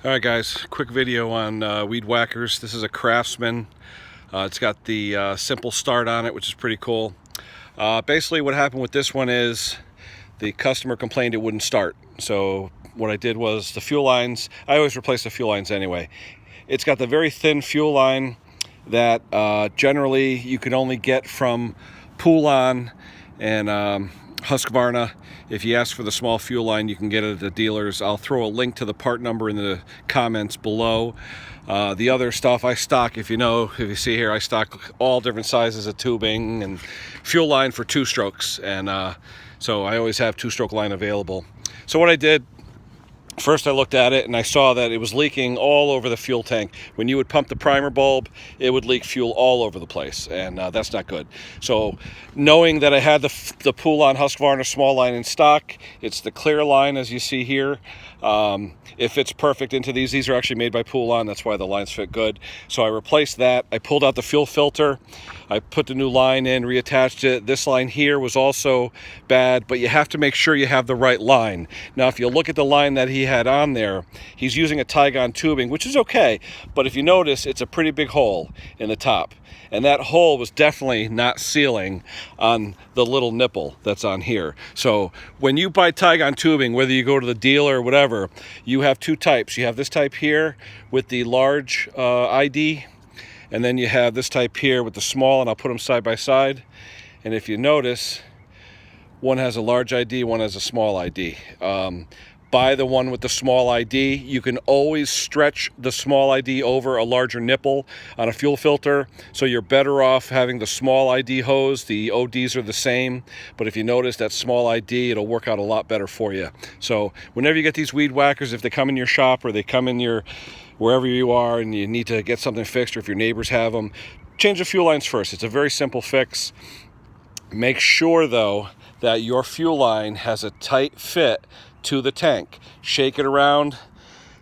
Alright guys, quick video on weed whackers. This is a Craftsman. It's got the simple start on it, which is pretty cool. Basically what happened with this one is the customer complained it wouldn't start. So what I did was the fuel lines, I always replace the fuel lines anyway. It's got the very thin fuel line that generally you can only get from Poulan and Husqvarna. If you ask for the small fuel line, you can get it at the dealers. I'll throw a link to the part number in the comments below. The other stuff I stock, if you see here, I stock all different sizes of tubing and fuel line for 2-strokes, and so I always have 2-stroke line available. So what I did, first I looked at it and I saw that it was leaking all over the fuel tank. When you would pump the primer bulb, it would leak fuel all over the place, and that's not good. So knowing that I had the Poulan Husqvarna small line in stock, it's the clear line as you see here. It fits perfect into these. These are actually made by Poulan, that's why the lines fit good. So I replaced that. I pulled out the fuel filter. I put the new line in, reattached it. This line here was also bad, but you have to make sure you have the right line. Now, if you look at the line that he had on there, he's using a Tygon tubing, which is okay, but if you notice, it's a pretty big hole in the top. And that hole was definitely not sealing on the little nipple that's on here. So when you buy Tygon tubing, whether you go to the dealer or whatever, you have two types. You have this type here with the large ID, and then you have this type here with the small, and I'll put them side by side. And if you notice, one has a large ID, one has a small ID. Buy the one with the small ID. You can always stretch the small ID over a larger nipple on a fuel filter, so you're better off having the small ID hose. The ODs are the same, but if you notice that small ID, it'll work out a lot better for you. So whenever you get these weed whackers, if they come in your shop or they come in your wherever you are and you need to get something fixed, or if your neighbors have them, change the fuel lines first. It's a very simple fix. Make sure though that your fuel line has a tight fit to the tank. Shake it around,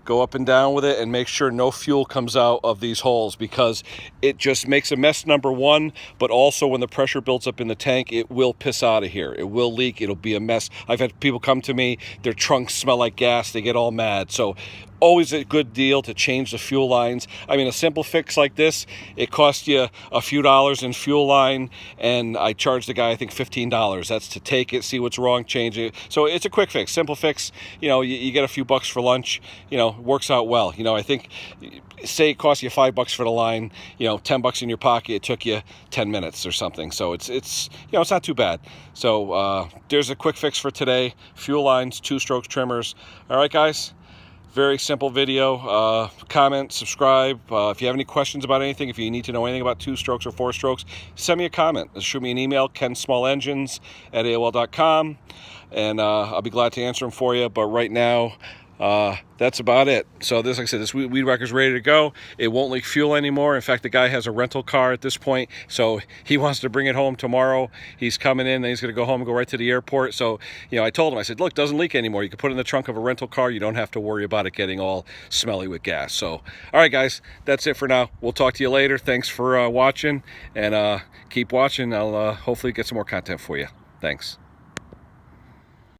go up and down with it, and make sure no fuel comes out of these holes, because it just makes a mess, number one, but also when the pressure builds up in the tank, it will piss out of here. It will leak. It'll be a mess. I've had people come to me, their trunks smell like gas. They get all mad. So always a good deal to change the fuel lines. I mean, a simple fix like this, it costs you a few dollars in fuel line, and I charge the guy, I think, $15. That's to take it, see what's wrong, change it. So it's a quick fix, simple fix. You know, you get a few bucks for lunch, you know, works out well. You know, I think, say it costs you $5 for the line, you know, $10 in your pocket, it took you 10 minutes or something. So it's you know, it's not too bad. So there's a quick fix for today. Fuel lines, 2-stroke trimmers. All right, guys. Very simple video. Comment, subscribe. If you have any questions about anything, if you need to know anything about 2-strokes or 4-strokes, send me a comment. Shoot me an email, kensmallengines@aol.com, and I'll be glad to answer them for you. But right now, that's about it. So this, like I said, this weed whacker's ready to go. It won't leak fuel anymore. In fact, the guy has a rental car at this point, so he wants to bring it home tomorrow. He's coming in, and he's going to go home and go right to the airport. So, you know, I told him, I said, look, it doesn't leak anymore. You can put it in the trunk of a rental car. You don't have to worry about it getting all smelly with gas. So, all right, guys, that's it for now. We'll talk to you later. Thanks for watching, and keep watching. I'll hopefully get some more content for you. Thanks.